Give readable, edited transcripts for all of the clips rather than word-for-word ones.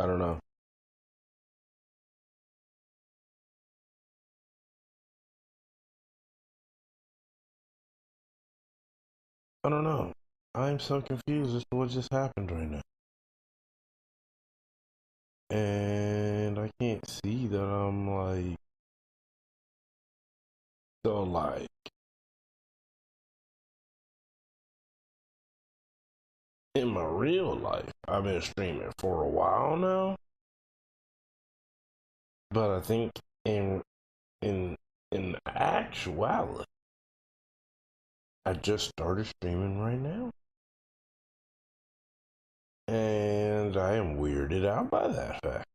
I don't know. I don't know. I'm so confused as to what just happened right now. And I can't see that I'm like, so like, in my real life, I've been streaming for a while now. But I think in in in actuality, I just started streaming right now. And I am weirded out by that fact.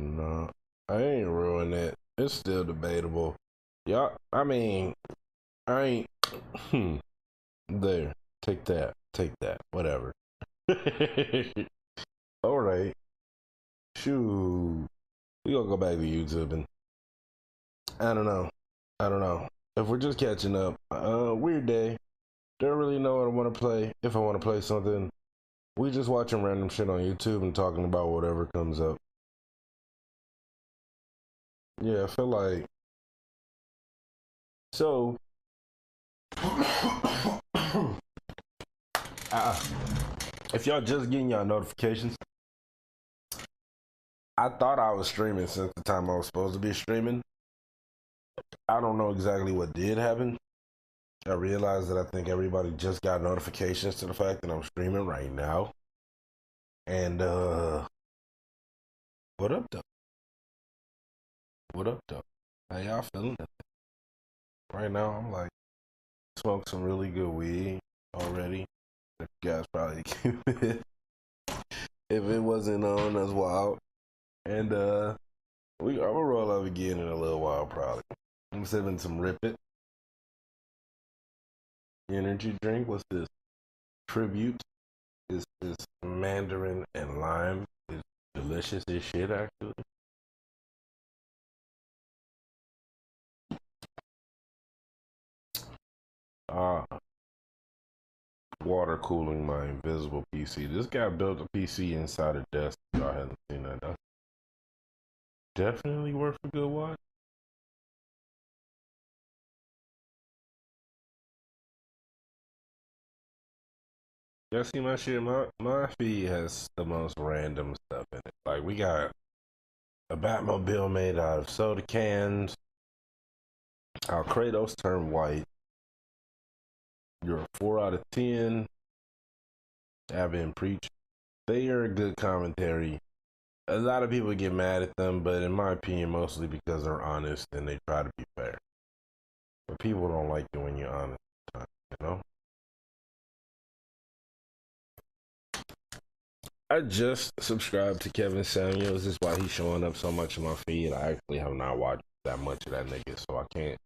No, I ain't ruin it. It's still debatable. Y'all, I mean, I ain't. There, take that, whatever. All right, shoot. We gonna go back to YouTube and I don't know. I don't know. If we're just catching up, weird day. Don't really know what I want to play. If I want to play something, we just watching random shit on YouTube and talking about whatever comes up. Yeah, I feel like so. If y'all just getting y'all notifications, I thought I was streaming since the time I was supposed to be streaming. I don't know exactly what did happen. I realized that I think everybody just got notifications to the fact that I'm streaming right now. And what up though? What up though? How y'all feeling? Right now I'm like smoke some really good weed already. You guys probably if it wasn't on, that's wild. And I'm gonna roll up again in a little while probably. I'm sipping some Rip It energy drink. What's this? Tribute. This mandarin and lime is delicious as shit actually. Ah, water cooling my invisible PC. This guy built a PC inside a desk. Y'all haven't seen that. That's definitely worth a good watch. Y'all see my shit? My feed has the most random stuff in it. Like we got a Batmobile made out of soda cans. Our Kratos turned white. You're a 4 out of 10. Have been preached. They are a good commentary. A lot of people get mad at them, but in my opinion, mostly because they're honest and they try to be fair. But people don't like you when you're honest, you know? I just subscribed to Kevin Samuels. This is why he's showing up so much in my feed. I actually have not watched that much of that nigga, so I can't.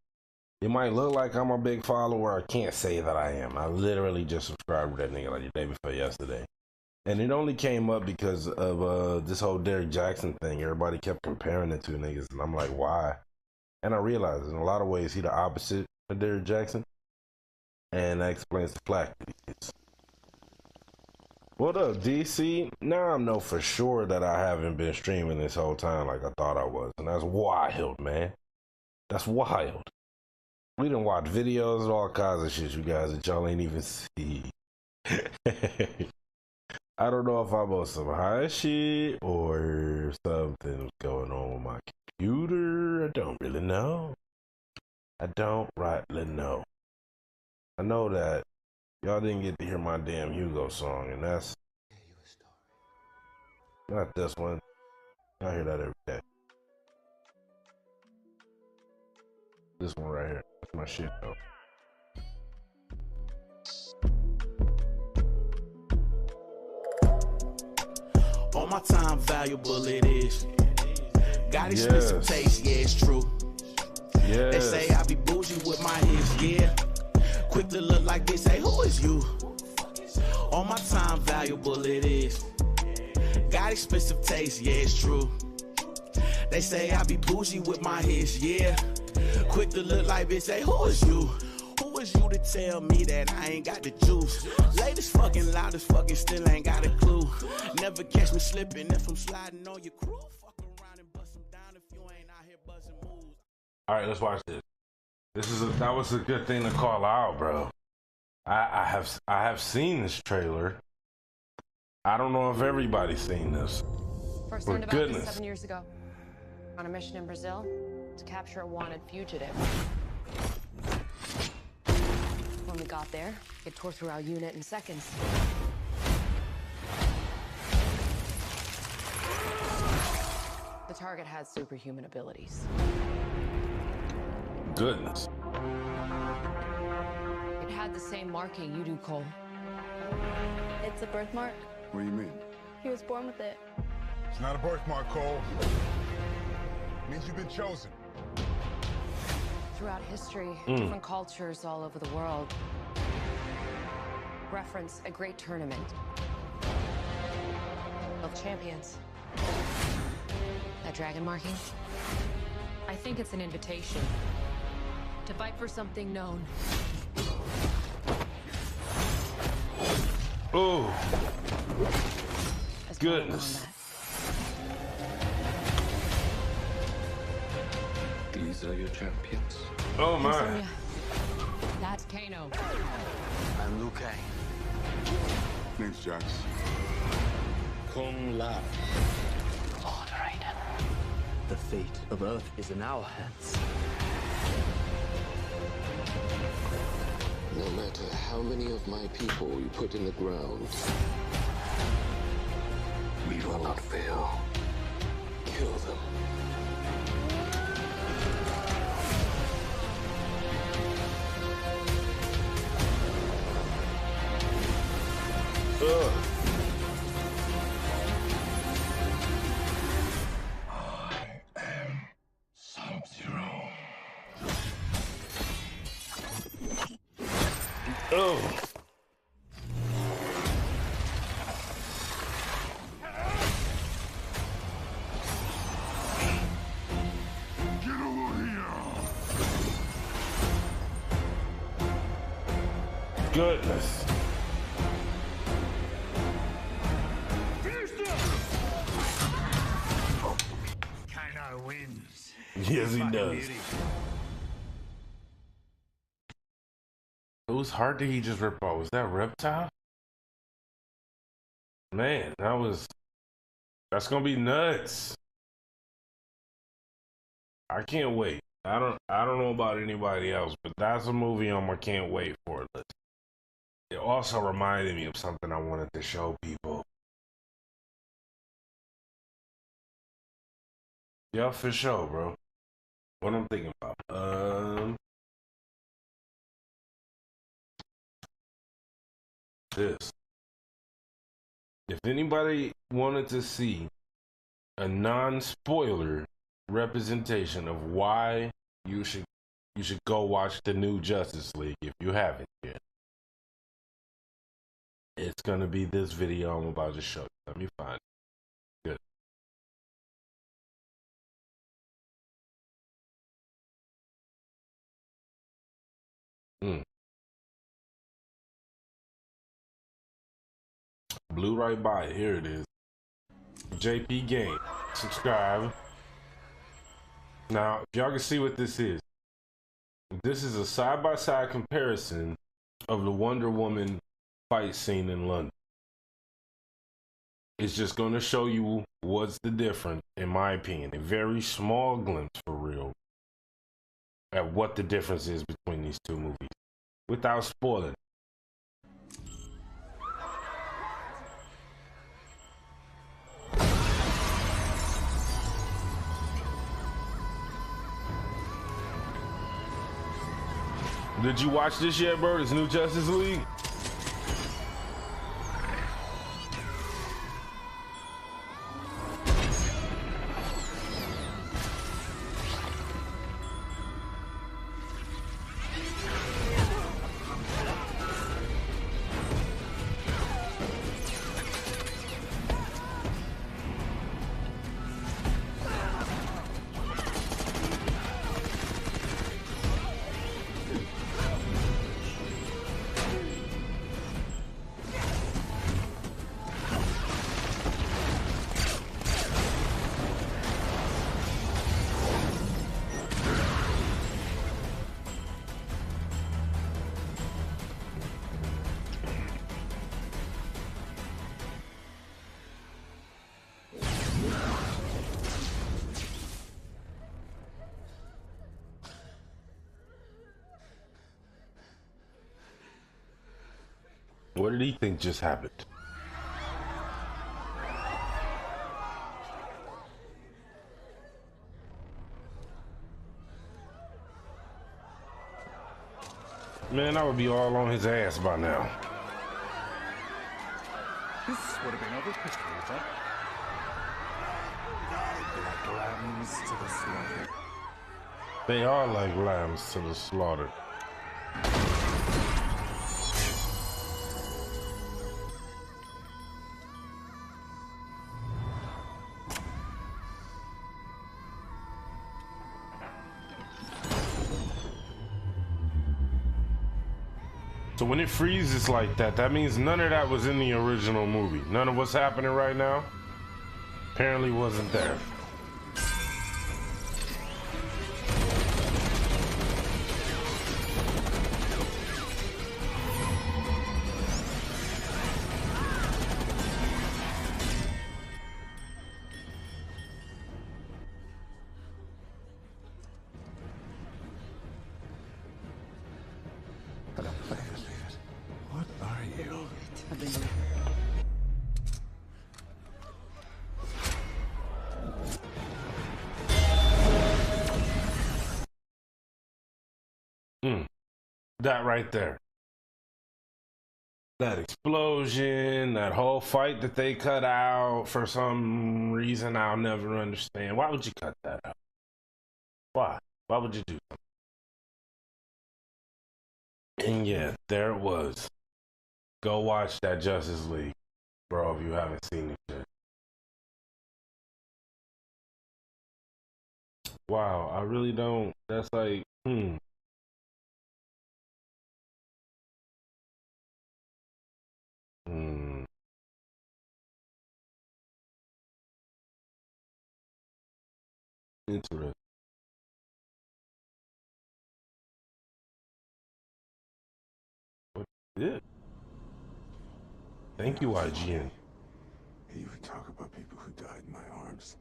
It might look like I'm a big follower. I can't say that I am. I literally just subscribed to that nigga like the day before yesterday. And it only came up because of this whole Derek Jackson thing. Everybody kept comparing the two niggas, and I'm like, why? And I realized in a lot of ways he the opposite of Derek Jackson, and that explains the flack that he gets. What up, DC? Now I know for sure that I haven't been streaming this whole time like I thought I was, and that's wild, man. That's wild. We done watch videos and all kinds of shit, you guys, that y'all ain't even see. I don't know if I'm on some high shit or something's going on with my computer. I don't really know. I don't rightly know. I know that y'all didn't get to hear my damn Hugo song, and that's not this one. I hear that every day. This one right here. That's my shit, though. All my time valuable it is. Got expensive taste, yeah, it's true. Yes. They say I be bougie with my hits, yeah. like this, say, who is you? All my time valuable it is. Got expensive taste, yeah, it's true. They say I be bougie with my hits, yeah. Quick to look like bitch, say, who is you? Who is you to tell me that I ain't got the juice? Latest fucking, loudest fucking, still ain't got a clue. Never catch me slipping if I'm sliding on your crew. Fuck around and bust them down if you ain't out here buzzing moves. All right, let's watch this. That was a good thing to call out, bro. I have seen this trailer. I don't know if everybody's seen this. First For learned about goodness. this 7 years ago. On a mission in Brazil to capture a wanted fugitive. When we got there, it tore through our unit in seconds. The target had superhuman abilities. Goodness. It had the same marking you do, Cole. It's a birthmark. What do you mean? He was born with it. It's not a birthmark, Cole. It means you've been chosen. Throughout history, different cultures all over the world reference a great tournament of champions. That dragon marking? I think it's an invitation to fight for something known. Oh, As goodness. combat. These are your champions. Oh my. Sonya, that's Kano. I'm Liu Kang. Name's Jax. Kung Lao. Lord Raiden. The fate of Earth is in our hands. No matter how many of my people you put in the ground, we will not fail. Kill them. Ugh. Sub-Zero. Oh. Get over here! Goodness. Kano wins. Yes, he does. Whose heart did he just rip off? Was that Reptile? Man, that's gonna be nuts. I can't wait. I don't know about anybody else, but that's a movie on my can't wait for list. It also reminded me of something I wanted to show people. Yeah, for sure, bro. What I'm thinking about. This. If anybody wanted to see a non-spoiler representation of why you should go watch the new Justice League if you haven't yet, it's gonna be this video I'm about to show you. Let me find it. Good. Blew right by it. Here it is. JP Game. Subscribe. Now, if y'all can see what this is a side-by-side comparison of the Wonder Woman fight scene in London. It's just going to show you what's the difference, in my opinion. A very small glimpse, for real, at what the difference is between these two movies, without spoiling. Did you watch this yet, bro? This new Justice League? What did he think just happened? Man, I would be all on his ass by now. This would have been over quickly, huh? Like lambs to the slaughter. They are like lambs to the slaughter. So when it freezes like that, that means none of that was in the original movie. None of what's happening right now apparently wasn't there. What are you? That right there. That explosion, that whole fight that they cut out for some reason I'll never understand. Why would you cut that out? Why? Why would you do that? And yeah, there it was. Go watch that Justice League, bro, if you haven't seen it yet. Wow, I really don't. That's like, Interesting. What is it? Thank you, IGN. You would talk about people who died in my arms.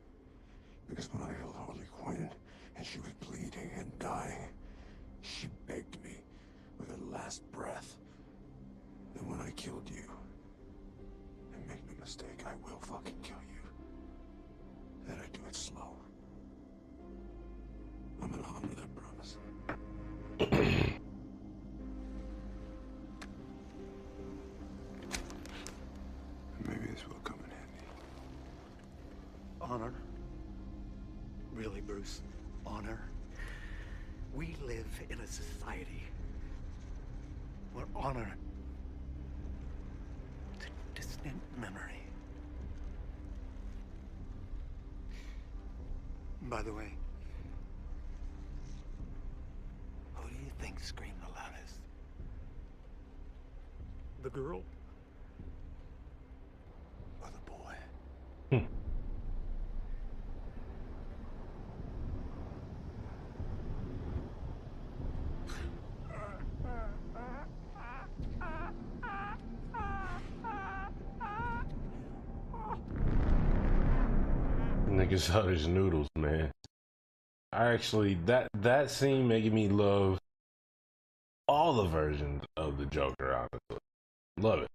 Because when I held Harley Quinn and she was bleeding and dying, she begged me with her last breath that when I killed you, and make no mistake, I will fucking kill you, that I do it slow. I'm gonna honor that promise. Maybe this will come in handy. Honor? Really, Bruce? Honor? We live in a society where honor is a distant memory. By the way, who do you think screamed the loudest? The girl? Or the boy? Niggas out his noodles, man. I actually, that scene making me love all the versions of the Joker, honestly. Love it.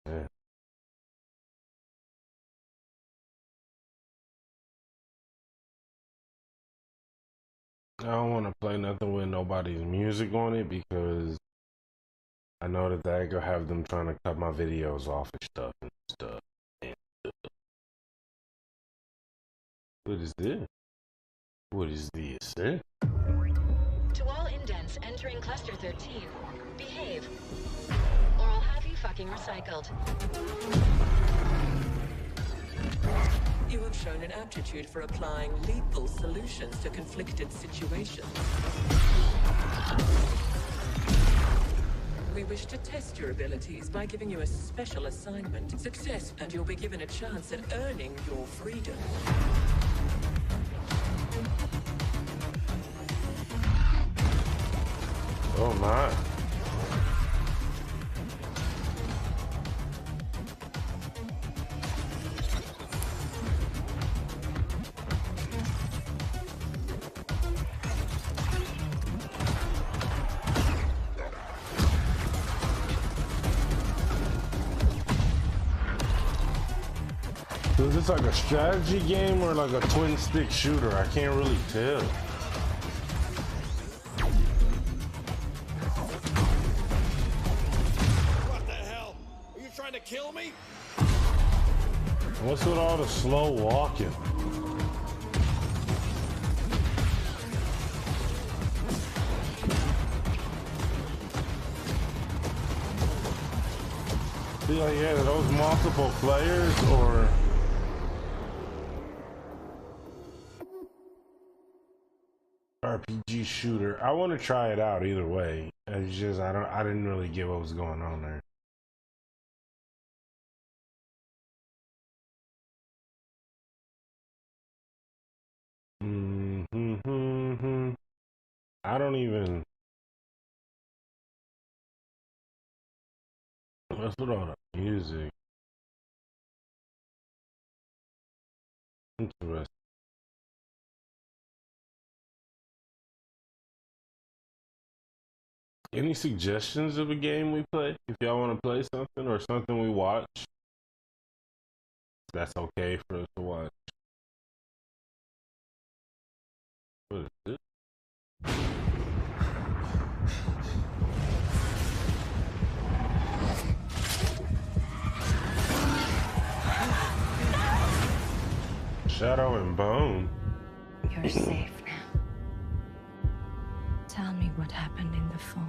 Yeah. I don't want to play nothing with nobody's music on it because I know that they gonna have them trying to cut my videos off and stuff. What is this? What is this, eh? To all indents entering Cluster 13, behave, or I'll have you fucking recycled. You have shown an aptitude for applying lethal solutions to conflicted situations. We wish to test your abilities by giving you a special assignment. Success, and you'll be given a chance at earning your freedom. Oh my. Is this like a strategy game or like a twin stick shooter? I can't really tell. What the hell? Are you trying to kill me? What's with all the slow walking? Be like, yeah, are those multiple players or? RPG shooter. I want to try it out either way. It's just I didn't really get what was going on there. I don't even. Let's put all the music. Interesting. Any suggestions of a game we play? If y'all want to play something or something we watch, that's okay for us to watch. What is this? Shadow and Bone. You're safe now. Tell me what happened in the fall.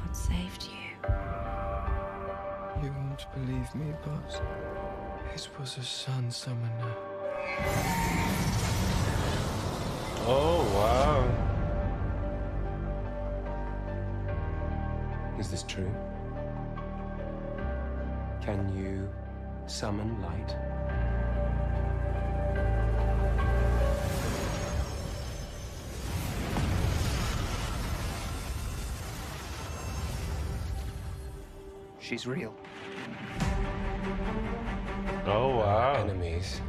What saved you? You won't believe me, but it was a sun summoner. Oh, wow. Is this true? Can you summon light? She's real. Oh, wow. Enemies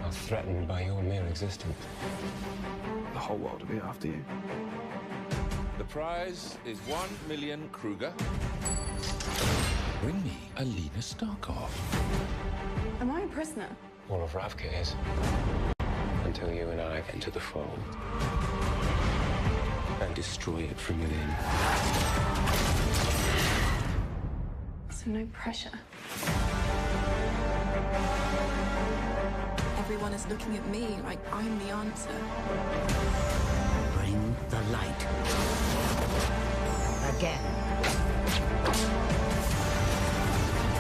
are threatened by your mere existence. The whole world will be after you. The prize is 1 million Kruger. Bring me Alina Starkov. Am I a prisoner? All of Ravka is. Until you and I enter the fold and destroy it from within. So no pressure. Everyone is looking at me like I'm the answer. Bring the light. Again.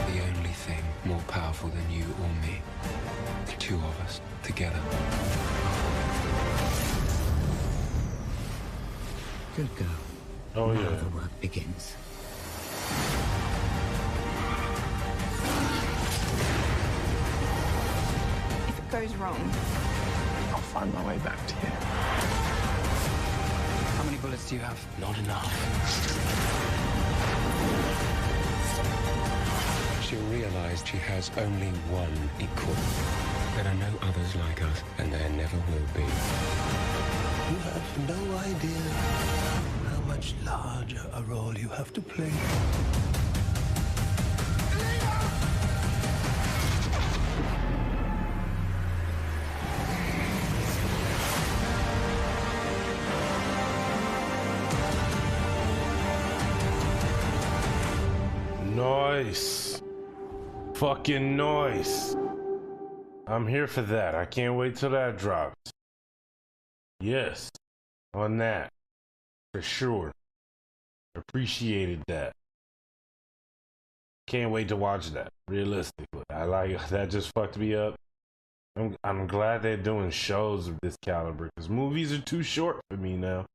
The only thing more powerful than you or me. The two of us together. Good girl. Oh, now yeah. the work begins. If it goes wrong, I'll find my way back to you. How many bullets do you have? Not enough. She'll realize she has only one equal. There are no others like us, and there never will be. You have no idea how much larger a role you have to play. Nice. Fucking nice. I'm here for that. I can't wait till that drops. Yes. On that. For sure. Appreciated that. Can't wait to watch that. Realistically. I like that. Just fucked me up. I'm glad they're doing shows of this caliber because movies are too short for me now.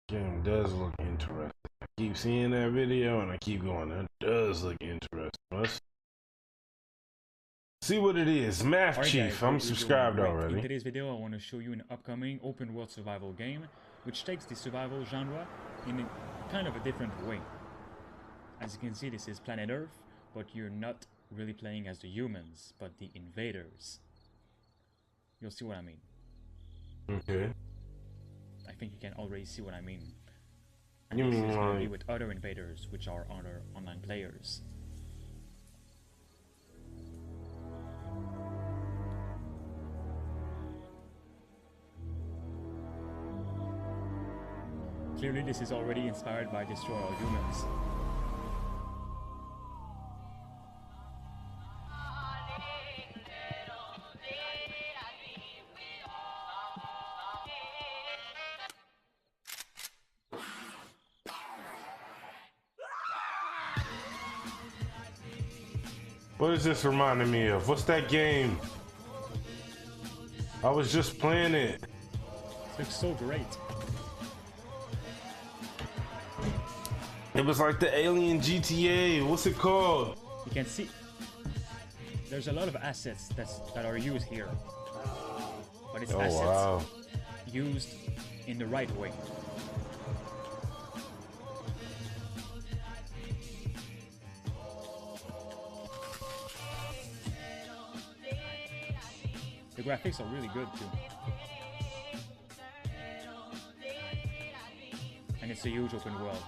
Game does look interesting. I keep seeing that video and I keep going, that does look interesting. Let's see what it is. Math Alright Chief, guys, I'm hope you're doing subscribed great. already. In today's video, I want to show you an upcoming open world survival game, which takes the survival genre in a kind of a different way. As you can see, this is Planet Earth, but you're not really playing as the humans, but the invaders. You'll see what I mean. Okay. I think you can already see what I mean. And You this mean is going to be like... with other invaders, which are other online players. Clearly this is already inspired by Destroy All Humans. What is this reminding me of? What's that game? I was just playing it. It looks so great. It was like the Alien GTA. What's it called? You can see there's a lot of assets that are used here, but it's assets used in the right way. The graphics are really good too. And it's a huge open world.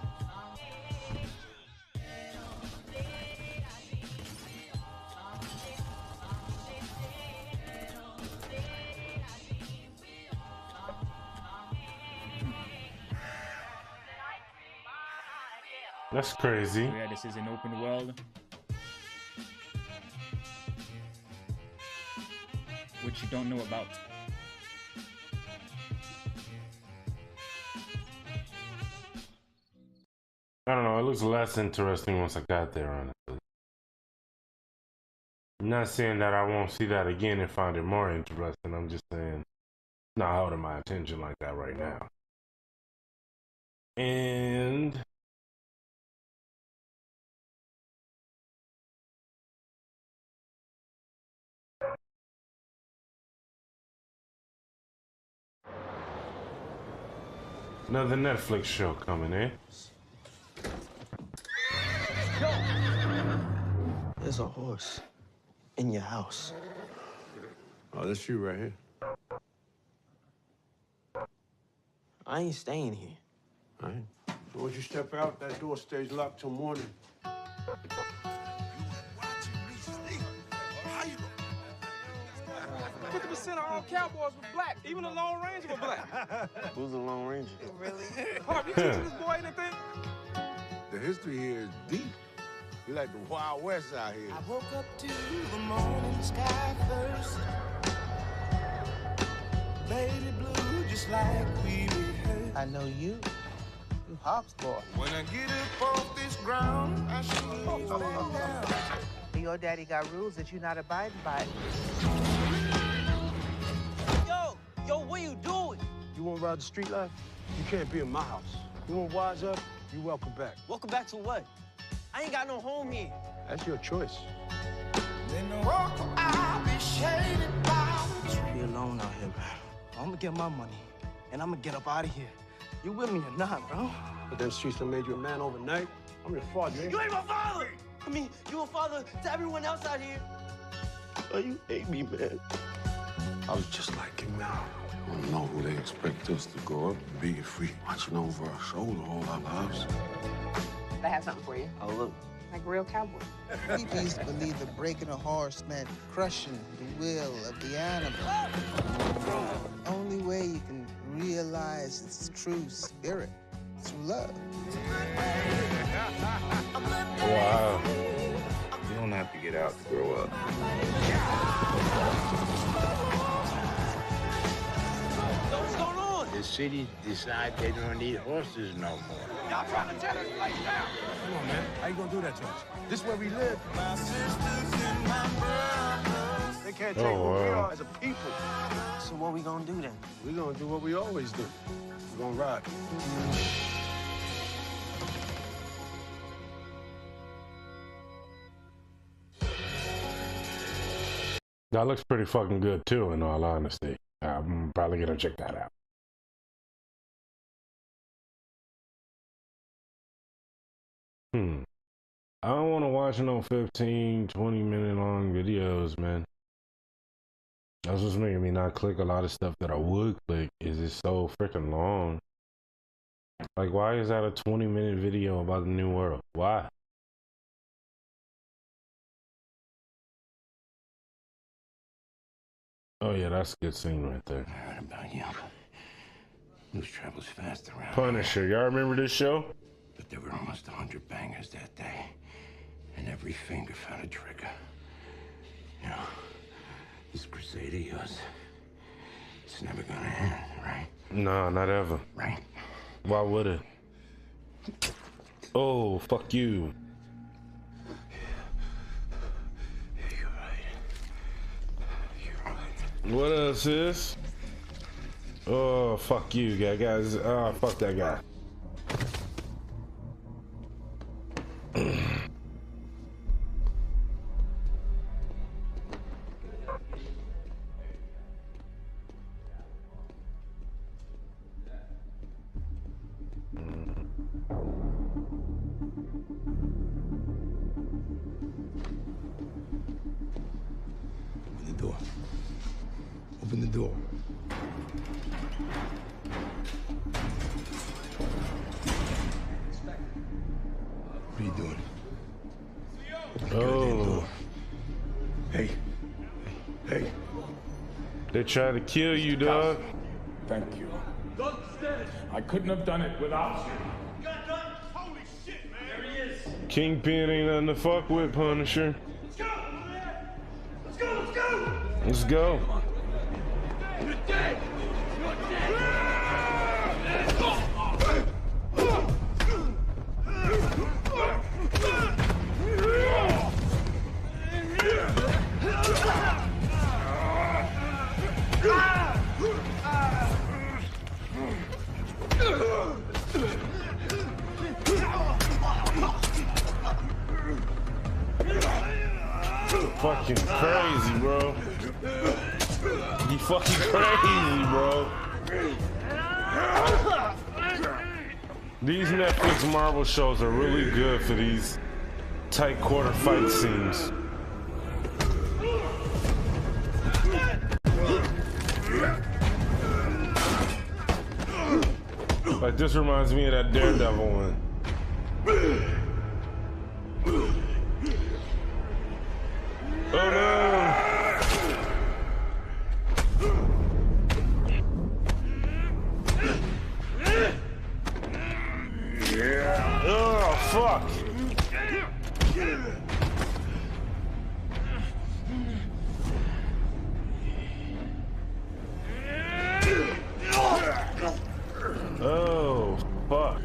That's crazy. So yeah, this is an open world, which you don't know about. I don't know, it looks less interesting once I got there, honestly. I'm not saying that I won't see that again and find it more interesting. I'm just saying it's not holding my attention like that right now. And another Netflix show coming in. There's a horse in your house. Oh, that's you right here. I ain't staying here. All right. So once you step out, that door stays locked till morning. 50% of all cowboys were black. Even the Lone Ranger were black. Who's the Lone Ranger? Really? Harp, you teaching this boy anything? The history here is deep. You like the Wild West out here. I woke up to the morning sky first. Baby blue, just like we rehearsed. I know you. You Hop's boy. When I get up off this ground, I should lay back down. Your daddy got rules that you're not abiding by. Yo, what you doing? You want to ride the street life? You can't be in my house. You want to wise up? You welcome back. Welcome back to what? I ain't got no home here. That's your choice. Then the rock I'll be shaded by the tree. Be alone out here, bro. I'm gonna get my money, and I'm gonna get up out of here. You with me or not, bro? But them streets done made you a man overnight. I'm your father. You ain't my father! I mean, you a father to everyone else out here. Oh, you hate me, man. I was just like him now. I don't know who they expect us to grow up and be if we watching over our shoulder all our lives. I have something for you. Oh, look. Like real cowboy. People used to believe that breaking a horse meant crushing the will of the animal. The only way you can realize its true spirit is through love. Wow. You don't have to get out to grow up. What's going on? The city decide they don't need horses no more. Y'all trying to tear this place down. Come on, man. How you gonna do that to us? This is where we live. My sisters and my brothers. They can't take who we are as a people. So what we gonna do then? We're gonna do what we always do. We're gonna ride. That looks pretty fucking good too, in all honesty. I'm probably gonna check that out. I don't want to watch no 15, 20-minute long videos, man. That's what's making me not click a lot of stuff that I would click. Is it's so freaking long. Like, why is that a 20-minute video about the new world? Why? Oh yeah, that's a good scene right there. I heard about you. News travels fast around. Punisher, y'all remember this show? But there were almost 100 bangers that day, and every finger found a trigger. You know, this crusade of yours, it's never gonna end, right? Nah, not ever. Right. Why would it? Oh, fuck you. You're right. You're right. What else is? Oh, fuck you, guys. Oh, fuck that guy. Open the door. Open the door. What are you doing? Oh. Hey. Hey. They tried to kill you, dog. Thank you. I couldn't have done it without you. Holy shit, man. There he is. Kingpin ain't nothing to fuck with, Punisher. Let's go. Let's go. Let's go. Let's go. You're dead. You're dead. Fucking crazy, bro. You fucking crazy, bro. These Netflix Marvel shows are really good for these tight quarter fight scenes. Like, this reminds me of that Daredevil one. Oh no! Oh fuck! Oh fuck!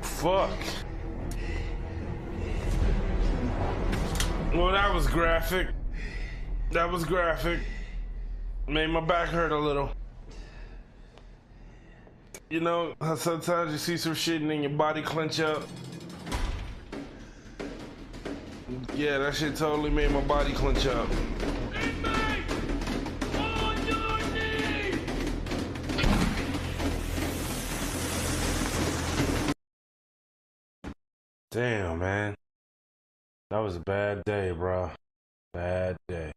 Fuck! Well, that was graphic. That was graphic. Made my back hurt a little. You know how sometimes you see some shit and then your body clench up? Yeah, that shit totally made my body clench up. Damn, man. That was a bad day, bro. Bad day.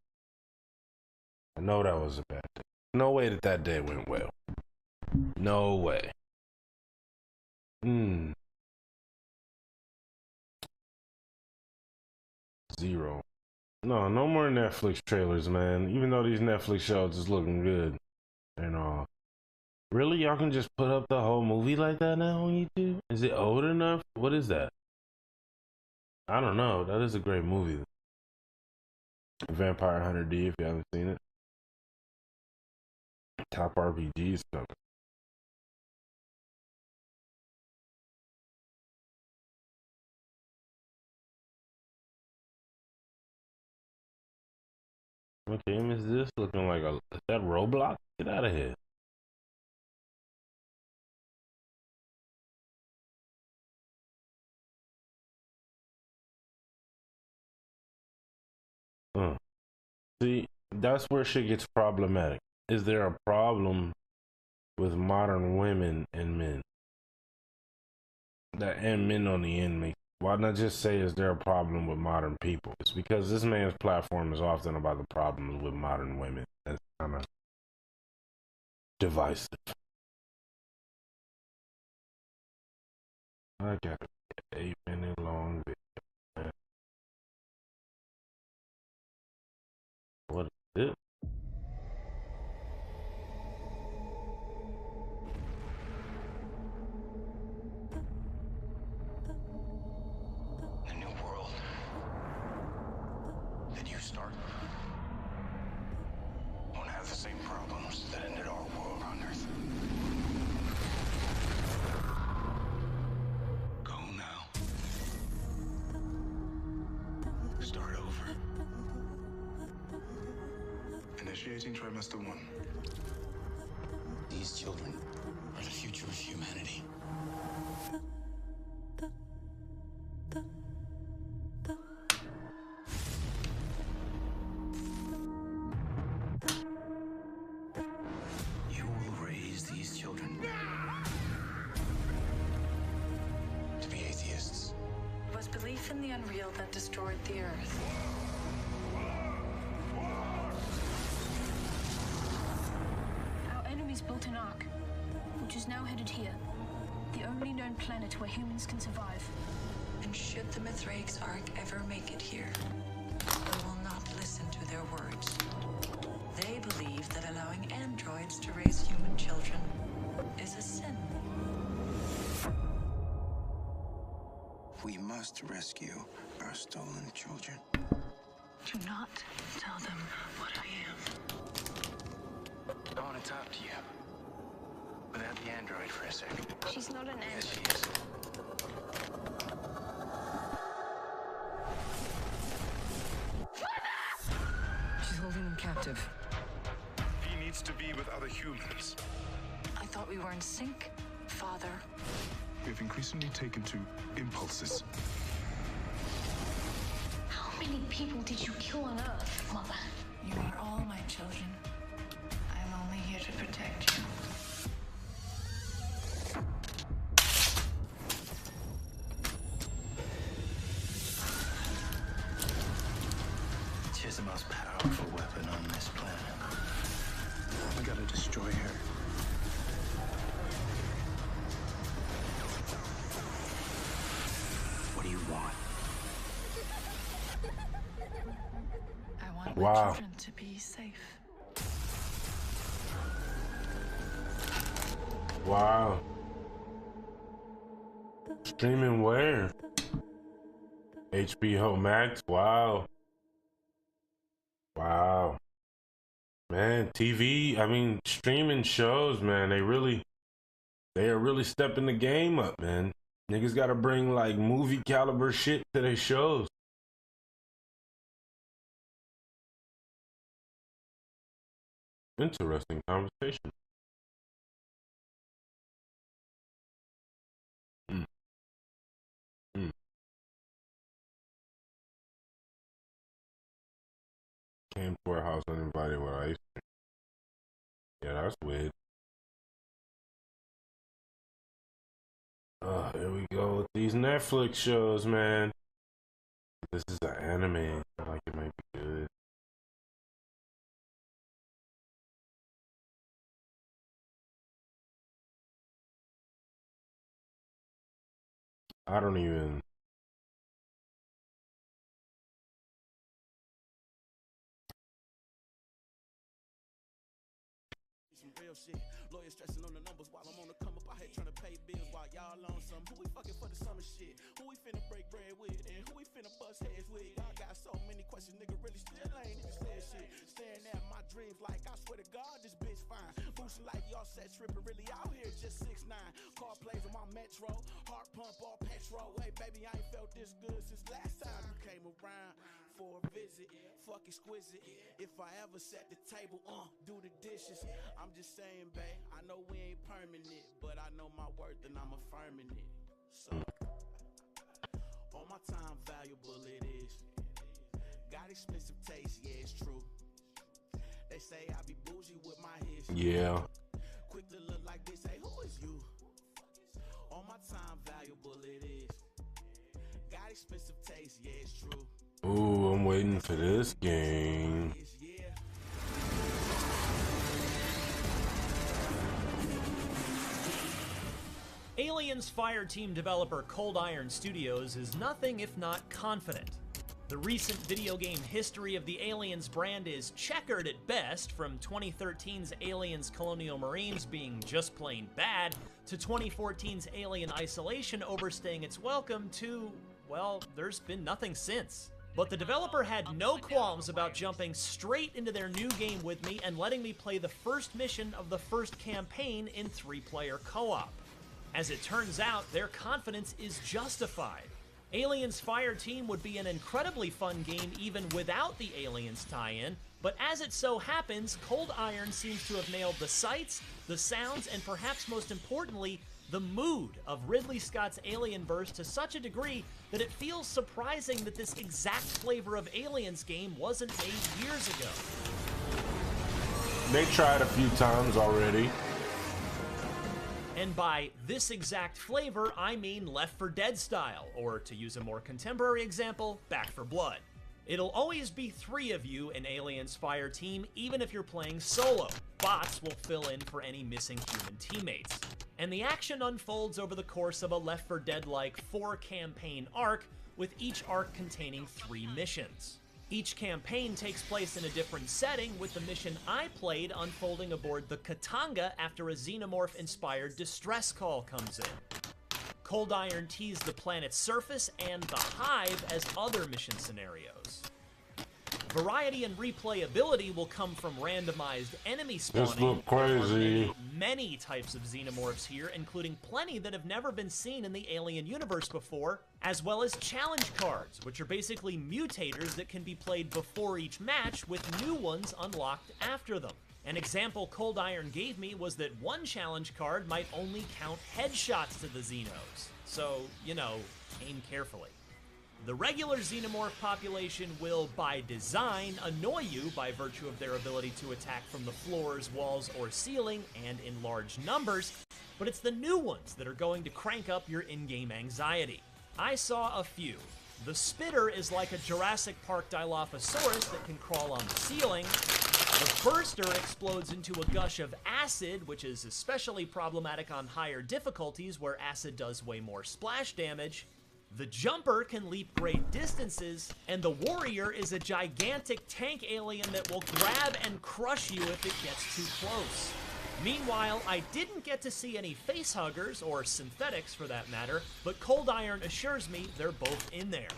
I know that was a bad day. No way that day went well. No way. Zero. No more Netflix trailers, man. Even though these Netflix shows is looking good and all. Really? Y'all can just put up the whole movie like that now on YouTube? Is it old enough? What is that? I don't know. That is a great movie. Vampire Hunter D, if you haven't seen it. Top RPGs coming. What game is this? Looking like a... Is that Roblox? Get out of here. See, that's where shit gets problematic. Is there a problem with modern women and men? That and men on the end makes Why not just say, is there a problem with modern people? It's because this man's platform is often about the problems with modern women. That's kind of divisive. I got an 8-minute long video, man. What is it? The new world that you start won't have the same problems that ended our world on Earth. Go now. Start over. Initiating trimester 1. These children are the future of humanity. You will raise these children to be atheists. It was belief in the unreal that destroyed the Earth. Our enemies built an ark, which is now headed here. The only known planet where humans can survive. And should the Mithraik's Ark ever make it here, we will not listen to their words. They believe that allowing androids to raise human children is a sin. We must rescue our stolen children. Do not tell them what I am. I want to talk to you. Without the android for a second. She's not an android. Yes, she is. She's holding him captive. He needs to be with other humans. I thought we were in sync, Father. We've increasingly taken to impulses. How many people did you kill on Earth, Mother? You are all my children. I'm only here to protect you. She's the most powerful weapon on this planet. We gotta destroy her. What do you want? I want Wow. my children to be safe. Wow. Streaming where? HBO Max? Wow. Wow. Man, TV, I mean, streaming shows, man, they are really stepping the game up, man. Niggas gotta bring like movie caliber shit to their shows. Interesting conversation. Mm. Mm. Came to our house uninvited with ice cream. Yeah, that's weird. Here we go with these Netflix shows, man. This is an anime. I feel like it might be good. I don't even. Some real shit. Lawyers stressing on the numbers while I'm on the come up out here trying to pay bills while y'all on some. Who we fucking for the summer shit? Who we finna break bread with? And who we finna bust heads with? Y'all got so many questions, nigga really still ain't even said shit. Staring at my dreams like I swear to God this bitch fine. Boosting like y'all set tripping really out here just 6'9". Car plays on my metro. Heart pump all petrol. Hey baby, I ain't felt this good since last time you came around for a visit. Fuck exquisite. If I ever set the table, do the dishes. I'm just saying, babe, I know we ain't permanent, but I know my worth and I'm affirming it. So, all my time valuable it is. Got expensive taste, yeah, it's true. They say I be bougie with my history. Yeah. Quick to look like this, hey, who is you? All my time valuable it is. Got expensive taste, yeah, it's true. Ooh, I'm waiting for this game. Aliens Fireteam developer Cold Iron Studios is nothing if not confident. The recent video game history of the Aliens brand is checkered at best, from 2013's Aliens Colonial Marines being just plain bad, to 2014's Alien Isolation overstaying its welcome to, well, there's been nothing since. But the developer had no qualms about jumping straight into their new game with me and letting me play the first mission of the first campaign in 3-player co-op. As it turns out, their confidence is justified. Aliens Fireteam would be an incredibly fun game even without the Aliens tie-in, but as it so happens, Cold Iron seems to have nailed the sights, the sounds, and perhaps most importantly, the mood of Ridley Scott's Alienverse to such a degree that it feels surprising that this exact flavor of Aliens game wasn't made years ago. They tried a few times already. And by this exact flavor, I mean Left 4 Dead style, or to use a more contemporary example, Back 4 Blood. It'll always be 3 of you in Aliens Fireteam, even if you're playing solo. Bots will fill in for any missing human teammates. And the action unfolds over the course of a Left 4 Dead-like 4-campaign arc, with each arc containing 3 missions. Each campaign takes place in a different setting, with the mission I played unfolding aboard the Katanga after a xenomorph-inspired distress call comes in. Cold Iron teased the planet's surface and the Hive as other mission scenarios. Variety and replayability will come from randomized enemy spawning. This look crazy. Many types of xenomorphs here, including plenty that have never been seen in the Alien universe before, as well as challenge cards, which are basically mutators that can be played before each match, with new ones unlocked after them. An example Cold Iron gave me was that one challenge card might only count headshots to the Xenos, so, you know, aim carefully. The regular xenomorph population will, by design, annoy you by virtue of their ability to attack from the floors, walls, or ceiling, and in large numbers, but it's the new ones that are going to crank up your in-game anxiety. I saw a few. The Spitter is like a Jurassic Park Dilophosaurus that can crawl on the ceiling. The Burster explodes into a gush of acid, which is especially problematic on higher difficulties where acid does way more splash damage. The Jumper can leap great distances, and the Warrior is a gigantic tank alien that will grab and crush you if it gets too close. Meanwhile, I didn't get to see any facehuggers, or synthetics for that matter, but Cold Iron assures me they're both in there.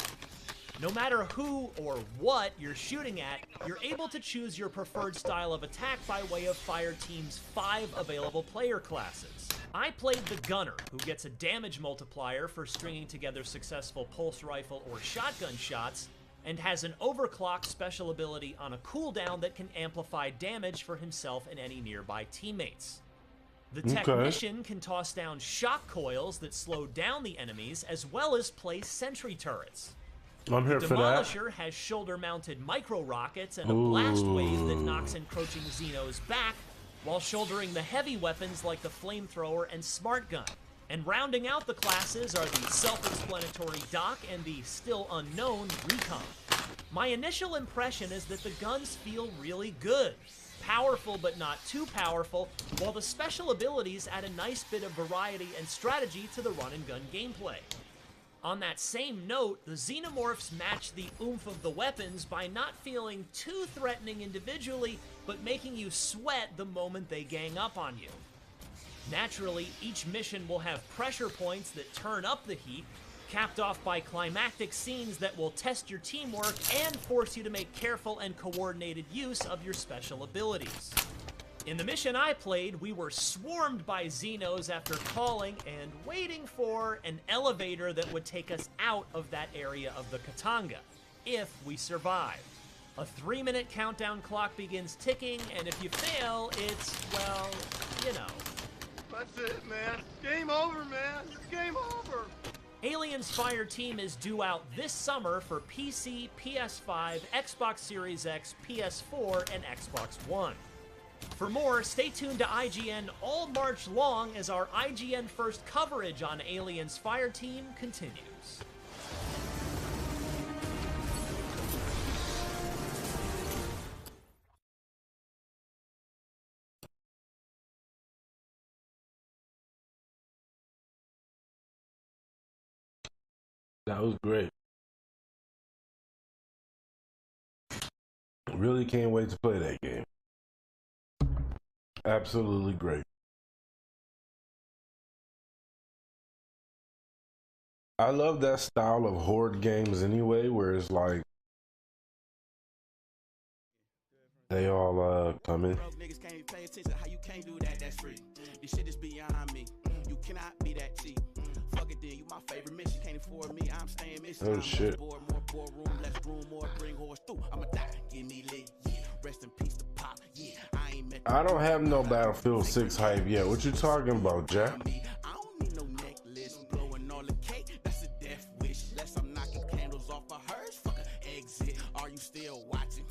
No matter who or what you're shooting at, you're able to choose your preferred style of attack by way of Fireteam's 5 available player classes. I played the Gunner, who gets a damage multiplier for stringing together successful pulse rifle or shotgun shots, and has an overclock special ability on a cooldown that can amplify damage for himself and any nearby teammates. The Technician can toss down shock coils that slow down the enemies, as well as place sentry turrets. I'm here the for that. Demolisher has shoulder-mounted micro-rockets and a blast wave that knocks encroaching Xenos back, while shouldering the heavy weapons like the flamethrower and smart gun. And rounding out the classes are the self-explanatory Doc and the still unknown Recon. My initial impression is that the guns feel really good. Powerful but not too powerful, while the special abilities add a nice bit of variety and strategy to the run-and-gun gameplay. On that same note, the Xenomorphs match the oomph of the weapons by not feeling too threatening individually, but making you sweat the moment they gang up on you. Naturally, each mission will have pressure points that turn up the heat, capped off by climactic scenes that will test your teamwork and force you to make careful and coordinated use of your special abilities. In the mission I played, we were swarmed by Xenos after calling and waiting for an elevator that would take us out of that area of the Katanga, if we survived. A 3-minute countdown clock begins ticking, and if you fail, it's, well, you know. That's it, man. Game over, man. It's game over. Aliens Fireteam is due out this summer for PC, PS5, Xbox Series X, PS4, and Xbox One. For more, stay tuned to IGN all March long as our IGN First coverage on Aliens Fireteam continues. That was great. Really can't wait to play that game. Absolutely great. I love that style of horde games anyway, where it's like they all come in. Niggas can't pay attention. How you can't do that? That's free. This shit is beyond me. You cannot be that cheap. Fuck it then, you my favorite mission. Can't afford me. I'm staying mission. Oh shit. More room, less room, more bring horse through. I'ma die. Give me lit. Yeah. Rest in peace to Pop. Yeah. I ain't met. I don't have no Battlefield 6 hype yet. What you talking about, Jack? I don't need no necklace. Blowing all the cake. That's a death wish. Less I'm knocking candles off of hers. Fuck a exit. Are you still watching?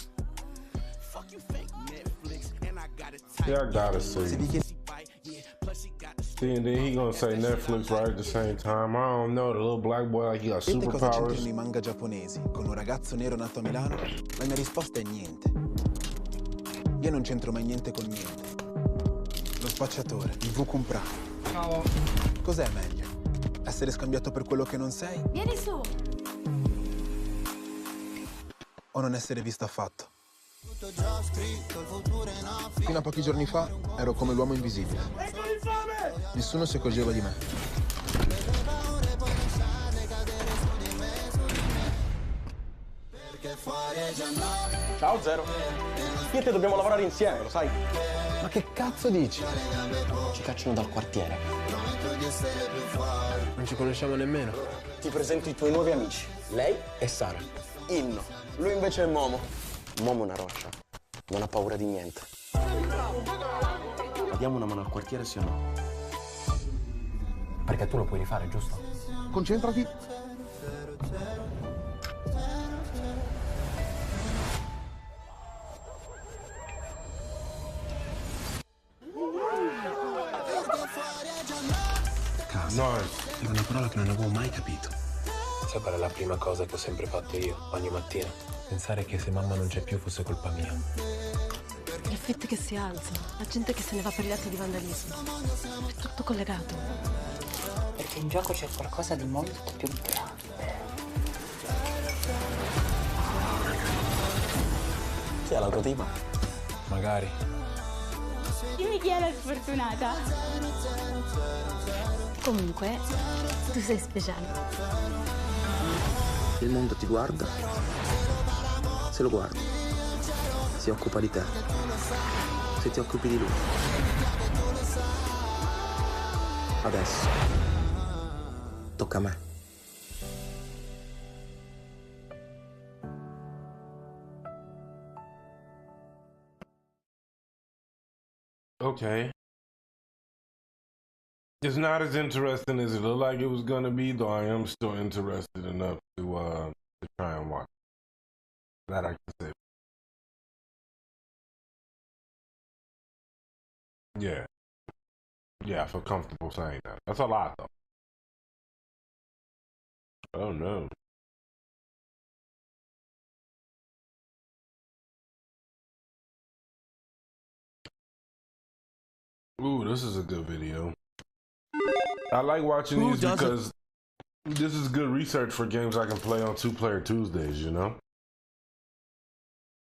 Fuck you fake Netflix. And I got it tight. Yeah, I gotta see. See, and then he gonna say Netflix right at the same time. I don't know, the little black boy like he got Sapete cosa c'entrano superpowers. i manga giapponesi con un ragazzo nero nato a Milano? La mia risposta è niente. Io non c'entro mai niente con niente. Lo spacciatore, il Vukumpra. Ciao. Cos'è meglio? Essere scambiato per quello che non sei? Vieni su! O non essere visto affatto? Fino a pochi giorni fa ero come l'uomo invisibile. Nessuno si accorgeva di me. Ciao Zero. Io e te dobbiamo lavorare insieme, lo sai? Ma che cazzo dici? Ci cacciano dal quartiere. Non ci conosciamo nemmeno. Ti presento i tuoi nuovi amici. Lei e Sara. Inno. Lui invece è Momo. Momo è una roccia. Non ha paura di niente. Ma diamo una mano al quartiere, sì o no? Perché tu lo puoi rifare, giusto? Concentrati. Casa. Era una parola che non avevo mai capito. Sai qual è la prima cosa che ho sempre fatto io, ogni mattina? Pensare che se mamma non c'è più fosse colpa mia. Gli affitti che si alzano, la gente che se ne va per gli atti di vandalismo. È tutto collegato. Perché in gioco c'è qualcosa di molto più grande. Chi è l'autotipo? Magari. Dimmi chi è la sfortunata. Comunque, tu sei speciale. Il mondo ti guarda. Se lo guardi, si occupa di te. Se ti occupi di lui. Adesso tocca a me. Okay. It's not as interesting as it looked like it was gonna be, though I am still interested enough to try and watch. That I can say. Yeah. Yeah, I feel comfortable saying that. That's a lot, though. Oh, no. Ooh, this is a good video. I like watching these because this is good research for games I can play on 2-Player Tuesdays, you know?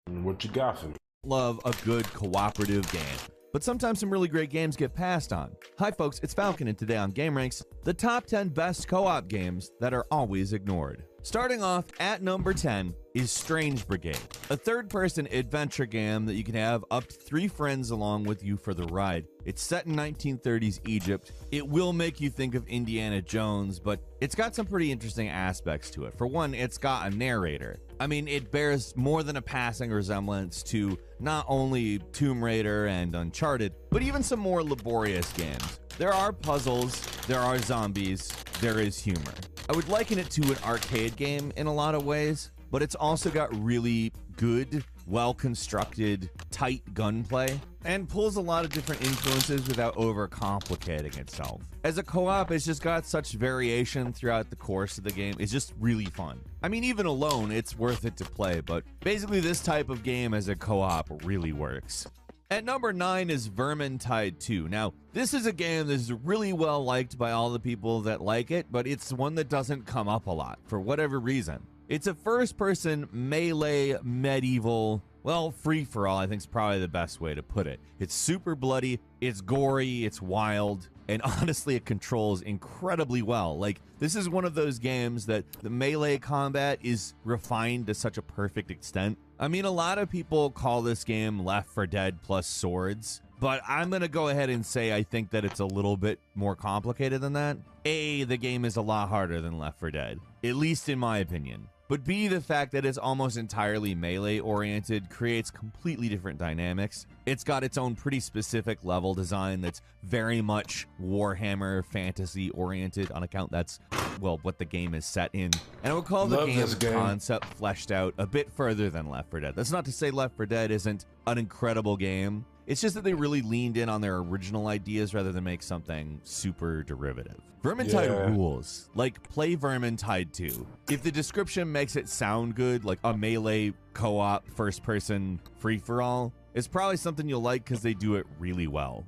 What you got for me? Love a good cooperative game. But sometimes some really great games get passed on. Hi folks, it's Falcon, and today on Game Ranks, the top 10 best co-op games that are always ignored. Starting off at number 10 is Strange Brigade, a third-person adventure game that you can have up to 3 friends along with you for the ride. It's set in 1930s Egypt. It will make you think of Indiana Jones, but it's got some pretty interesting aspects to it. For one, it's got a narrator. I mean, it bears more than a passing resemblance to not only Tomb Raider and Uncharted, but even some more laborious games. There are puzzles, there are zombies, there is humor. I would liken it to an arcade game in a lot of ways, but it's also got really good, well-constructed, tight gunplay, and pulls a lot of different influences without overcomplicating itself. As a co-op, it's just got such variation throughout the course of the game. It's just really fun. I mean, even alone, it's worth it to play, but basically this type of game as a co-op really works. At number 9 is Vermintide 2. Now, this is a game that is really well liked by all the people that like it, but it's one that doesn't come up a lot for whatever reason. It's a first-person melee medieval, well, free-for-all, I think is probably the best way to put it. It's super bloody, it's gory, it's wild, and honestly, it controls incredibly well. Like, this is one of those games that the melee combat is refined to such a perfect extent. I mean, a lot of people call this game Left 4 Dead plus swords, but I'm going to go ahead and say I think that it's a little bit more complicated than that. A, the game is a lot harder than Left 4 Dead, at least in my opinion. But B, the fact that it's almost entirely melee-oriented creates completely different dynamics. It's got its own pretty specific level design that's very much Warhammer fantasy-oriented on account that's, well, what the game is set in. And I would call the game's concept fleshed out a bit further than Left 4 Dead. That's not to say Left 4 Dead isn't an incredible game. It's just that they really leaned in on their original ideas rather than make something super derivative. Vermintide rules. Like, play Vermintide 2. If the description makes it sound good, like a melee co-op first-person free-for-all, it's probably something you'll like because they do it really well.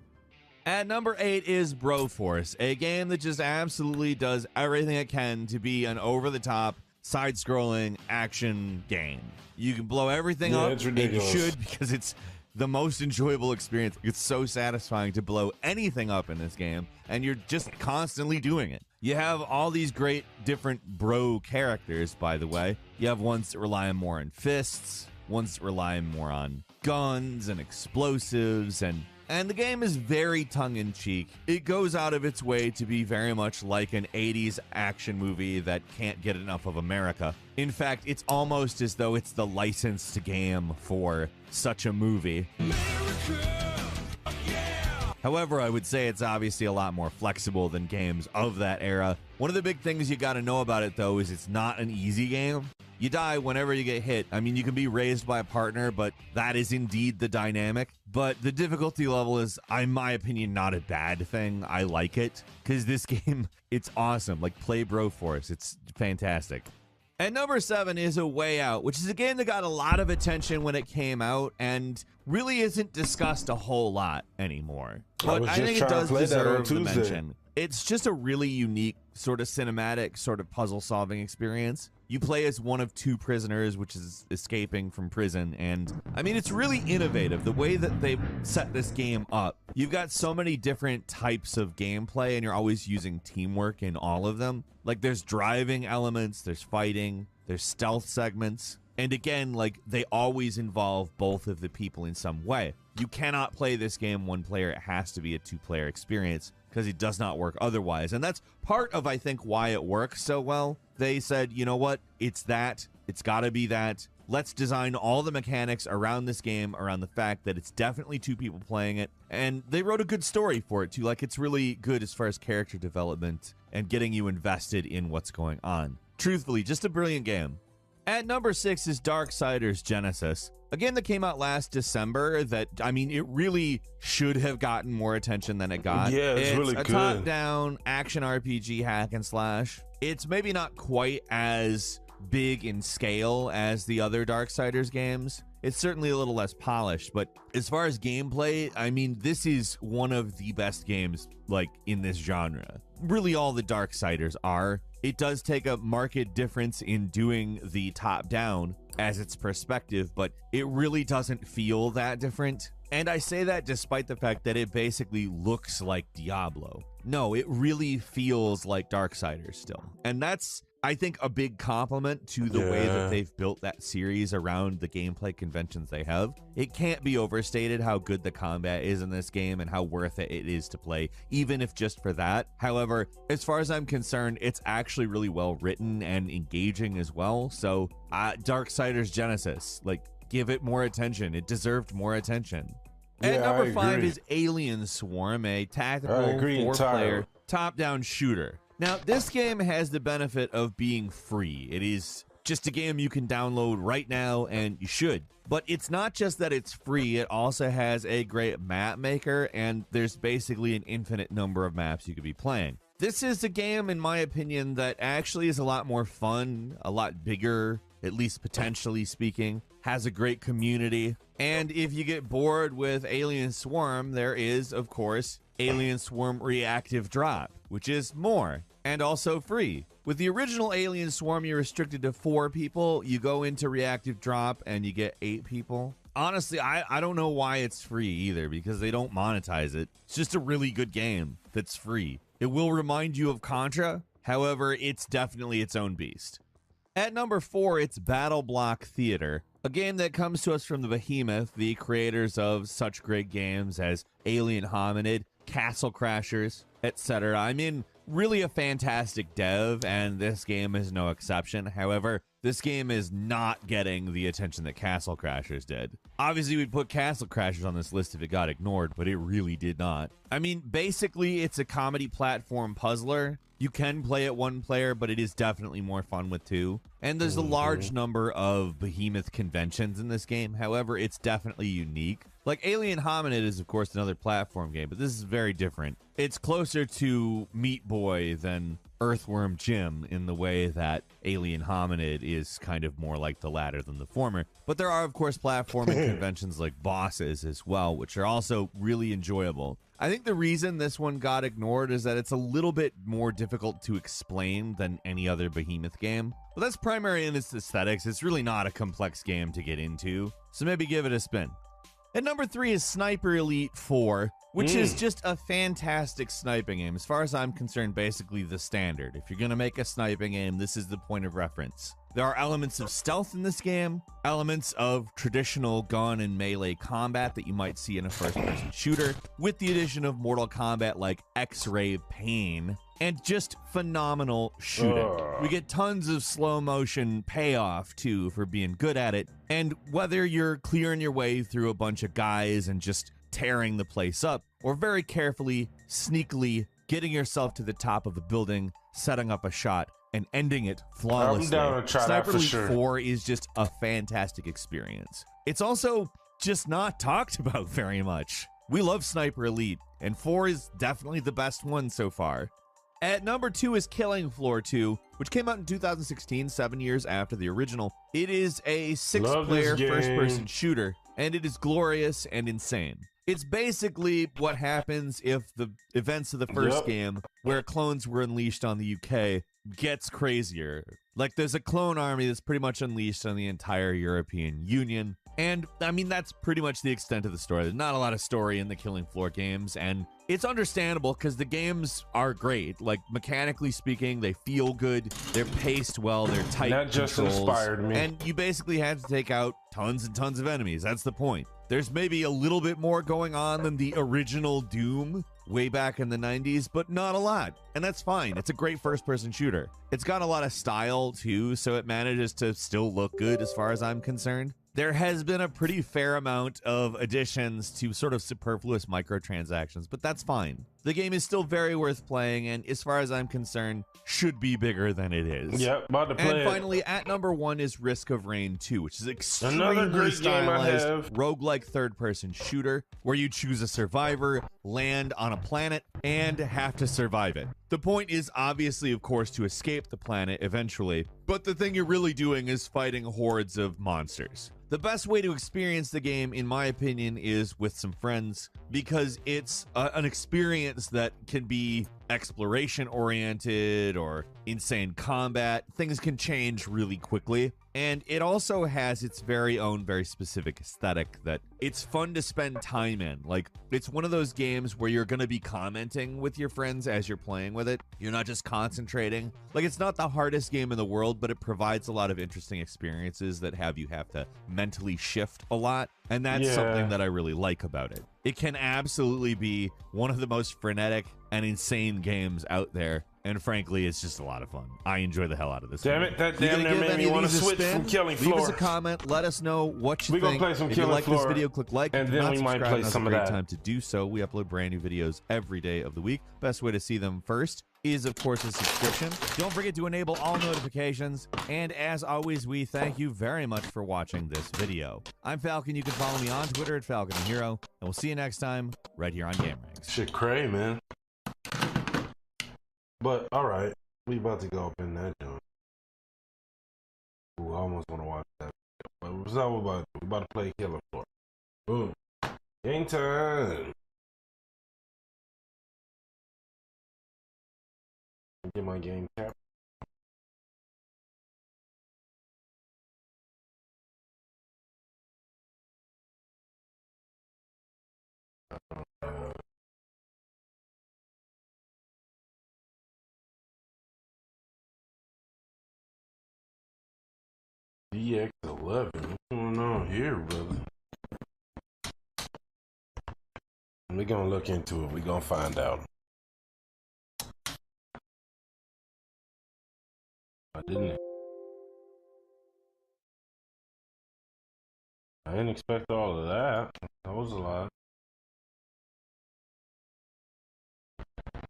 At number 8 is Broforce, a game that just absolutely does everything it can to be an over-the-top, side-scrolling action game. You can blow everything up, it's ridiculous. and you should because it's the most enjoyable experience. It's so satisfying to blow anything up in this game, and you're just constantly doing it. You have all these great different bro characters, by the way. You have ones that rely more on fists, ones that rely more on guns and explosives, and the game is very tongue-in-cheek. It goes out of its way to be very much like an 80s action movie that can't get enough of America. In fact, it's almost as though it's the licensed game for such a movie. However, I would say it's obviously a lot more flexible than games of that era. One of the big things you gotta know about it, though, is it's not an easy game. You die whenever you get hit. I mean, you can be raised by a partner, but that is indeed the dynamic. But the difficulty level is, in my opinion, not a bad thing. I like it, because this game, it's awesome. Like, play Broforce. It's fantastic. At number 7 is A Way Out, which is a game that got a lot of attention when it came out and really isn't discussed a whole lot anymore. But I think it does deserve the mention. It's just a really unique sort of cinematic, sort of puzzle-solving experience. You play as one of 2 prisoners, which is escaping from prison, and I mean, it's really innovative, the way that they set this game up. You've got so many different types of gameplay, and you're always using teamwork in all of them. Like, there's driving elements, there's fighting, there's stealth segments, and again, like, they always involve both of the people in some way. You cannot play this game one player, it has to be a 2-player experience, because it does not work otherwise. And that's part of, I think, why it works so well. They said, you know what, it's that, it's gotta be that. Let's design all the mechanics around this game, around the fact that it's definitely 2 people playing it. And they wrote a good story for it, too. Like, it's really good as far as character development and getting you invested in what's going on. Truthfully, just a brilliant game. At number 6 is Darksiders Genesis. A game that came out last December that, I mean, it really should have gotten more attention than it got. Yeah, it's really good. It's a top-down action RPG hack and slash. It's maybe not quite as big in scale as the other Darksiders games. It's certainly a little less polished, but as far as gameplay, I mean, this is one of the best games, like, in this genre. Really, all the Darksiders are. It does take a marked difference in doing the top-down as its perspective, but it really doesn't feel that different. And I say that despite the fact that it basically looks like Diablo. No, it really feels like Darksiders still. And that's, I think, a big compliment to the way that they've built that series around the gameplay conventions they have. It can't be overstated how good the combat is in this game and how worth it is to play, even if just for that. However, as far as I'm concerned, it's actually really well written and engaging as well. So, Darksiders Genesis, like, give it more attention. It deserved more attention. And number 5 is Alien Swarm, a tactical 4-player top-down shooter. Now, this game has the benefit of being free. It is just a game you can download right now, and you should. But it's not just that it's free, it also has a great map maker, and there's basically an infinite number of maps you could be playing. This is a game, in my opinion, that actually is a lot more fun, a lot bigger, at least potentially speaking, has a great community. And if you get bored with Alien Swarm, there is, of course, Alien Swarm Reactive Drop, which is more and also free. With the original Alien Swarm, you're restricted to 4 people. You go into Reactive Drop and you get 8 people. Honestly, I don't know why it's free either, because they don't monetize it. It's just a really good game that's free. It will remind you of Contra. However, it's definitely its own beast. At number 4, it's Battle Block Theater, a game that comes to us from the Behemoth, the creators of such great games as Alien Hominid, Castle Crashers, etc. I mean, really a fantastic dev, and this game is no exception. However, this game is not getting the attention that Castle Crashers did. Obviously, we'd put Castle Crashers on this list if it got ignored, but it really did not. I mean, basically, it's a comedy platform puzzler. You can play it 1 player, but it is definitely more fun with 2. And there's a large number of Behemoth conventions in this game. However, it's definitely unique. Like Alien Hominid is, of course, another platform game, but this is very different. It's closer to Meat Boy than Earthworm Jim in the way that Alien Hominid is kind of more like the latter than the former. But there are, of course, platforming conventions like Bosses as well, which are also really enjoyable. I think the reason this one got ignored is that it's a little bit more difficult to explain than any other Behemoth game. But that's primary in its aesthetics. It's really not a complex game to get into, so maybe give it a spin. At number 3 is Sniper Elite 4, which is just a fantastic sniping game. As far as I'm concerned, basically the standard. If you're going to make a sniping game, this is the point of reference. There are elements of stealth in this game, elements of traditional gun and melee combat that you might see in a first-person shooter, with the addition of Mortal Kombat like X-Ray Pain, and just phenomenal shooting. We get tons of slow motion payoff too for being good at it, and whether you're clearing your way through a bunch of guys and just tearing the place up, or very carefully, sneakily getting yourself to the top of the building, setting up a shot, and ending it flawlessly. I'm down to try Sniper that for Elite sure. 4 is just a fantastic experience. It's also just not talked about very much. We love Sniper Elite, and 4 is definitely the best one so far. At number 2 is Killing Floor 2, which came out in 2016, 7 years after the original. It is a 6-player first-person shooter, and it is glorious and insane. It's basically what happens if the events of the first game, where clones were unleashed on the UK, gets crazier. Like, there's a clone army that's pretty much unleashed on the entire European Union. And, I mean, that's pretty much the extent of the story. There's not a lot of story in the Killing Floor games, and it's understandable because the games are great. Like, mechanically speaking, they feel good, they're paced well, they're tight That just controls, inspired me. and you basically have to take out tons and tons of enemies. That's the point. There's maybe a little bit more going on than the original Doom way back in the 90s, but not a lot. And that's fine. It's a great first-person shooter. It's got a lot of style, too, so it manages to still look good as far as I'm concerned. There has been a pretty fair amount of additions to sort of superfluous microtransactions, but that's fine. The game is still very worth playing, and as far as I'm concerned, should be bigger than it is. Yep, about to play And it. finally, at number 1 is Risk of Rain 2, which is Another extremely great game I stylized have. roguelike third-person shooter where you choose a survivor, land on a planet, and have to survive it. The point is obviously, of course, to escape the planet eventually, but the thing you're really doing is fighting hordes of monsters. The best way to experience the game, in my opinion, is with some friends, because it's an experience that can be exploration oriented or insane combat. Things can change really quickly. And it also has its very own, very specific aesthetic that it's fun to spend time in. Like, it's one of those games where you're going to be commenting with your friends as you're playing with it. You're not just concentrating. Like, it's not the hardest game in the world, but it provides a lot of interesting experiences that have to mentally shift a lot. And that's something that I really like about it. It can absolutely be one of the most frenetic and insane games out there. And frankly, it's just a lot of fun. I enjoy the hell out of this. Damn game. it, that You damn gonna near give made me any of want to these a switch spin? from Killing Leave us a Floor. comment. Let us know what you We gonna think. play some If you Killing like this Floor, video, click like. and If then not we might subscribed, play now's some a of great that. time to do so. We upload brand new videos every day of the week. Best way to see them first is, of course, a subscription. Don't forget to enable all notifications. And as always, we thank you very much for watching this video. I'm Falcon. You can follow me on Twitter at Falcon the Hero, and we'll see you next time right here on Game Ranks. Shit cray, man. But all right, we about to go up in that joint. Ooh, I almost want to watch that. But what's that we about to do? We about to play Killing Floor. Boom. Game time. Get my game cap. DX11. What's going on here, brother? We're gonna look into it. We're gonna find out. I didn't expect all of that. That was a lot.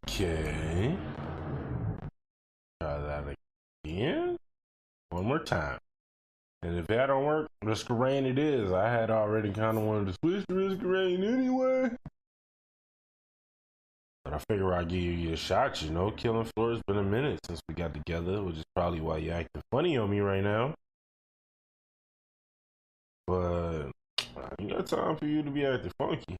Okay. Try that again. One more time. And if that don't work, Risk of Rain it is. I had already kind of wanted to switch to Risk of Rain anyway. But I figure I'd give you a shot, you know. Killing Floor has been a minute since we got together, which is probably why you're acting funny on me right now. But I ain't got time for you to be acting funky.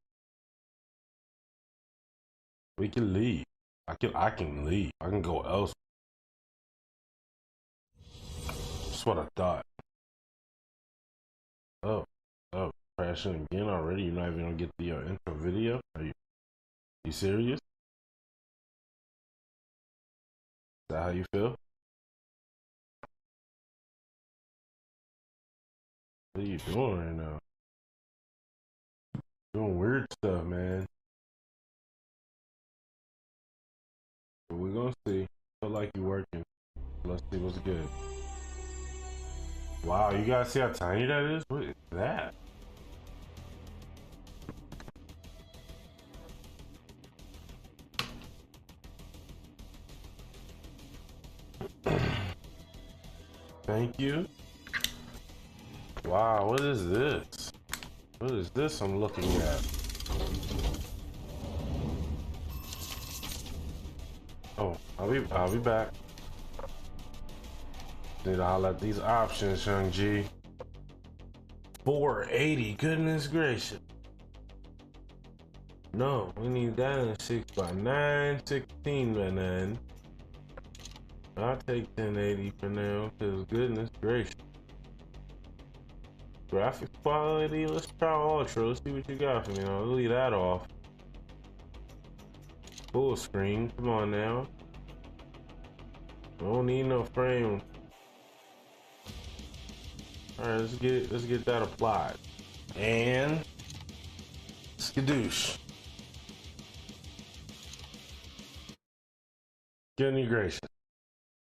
We can leave. I can leave. I can go elsewhere. That's what I thought. Oh, crashing again already? You're not even gonna get the intro video? Are you serious? Is that how you feel? What are you doing right now? Doing weird stuff, man. But we're gonna see. Feel like you're working. Let's see what's good. Wow, you guys see how tiny that is? What is that? Thank you. Wow, what is this? What is this I'm looking at? Oh, I'll be back. Need to holler at these options, Young G. 480, goodness gracious. No, we need that in 6x9, 16x9. I'll take 1080 for now, because goodness gracious. Graphics quality, let's try ultra. Let's see what you got for me. I'll leave that off. Full screen, come on now. I don't need no frame. Alright, let's get that applied. And skadoosh. Goodness gracious.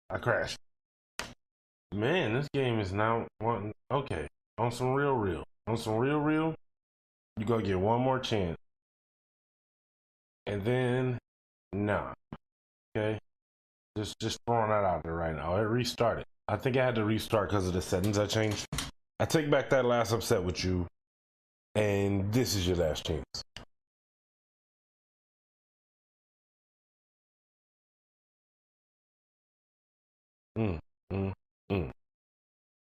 I crashed. Man, this game is now wanting. Okay, on some real. On some real, you go get one more chance. And then, nah. Okay? Just throwing that out there right now. It restarted. I think I had to restart because of the settings I changed. I take back that last upset with you. And this is your last chance.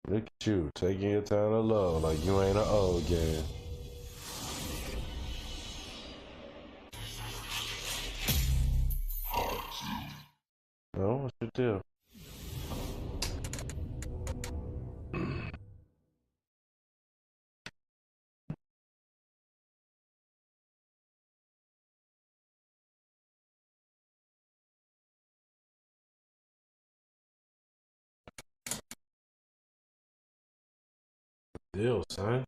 Look at you, taking your time to love like you ain't an old game. No, what's your deal? Deal, son.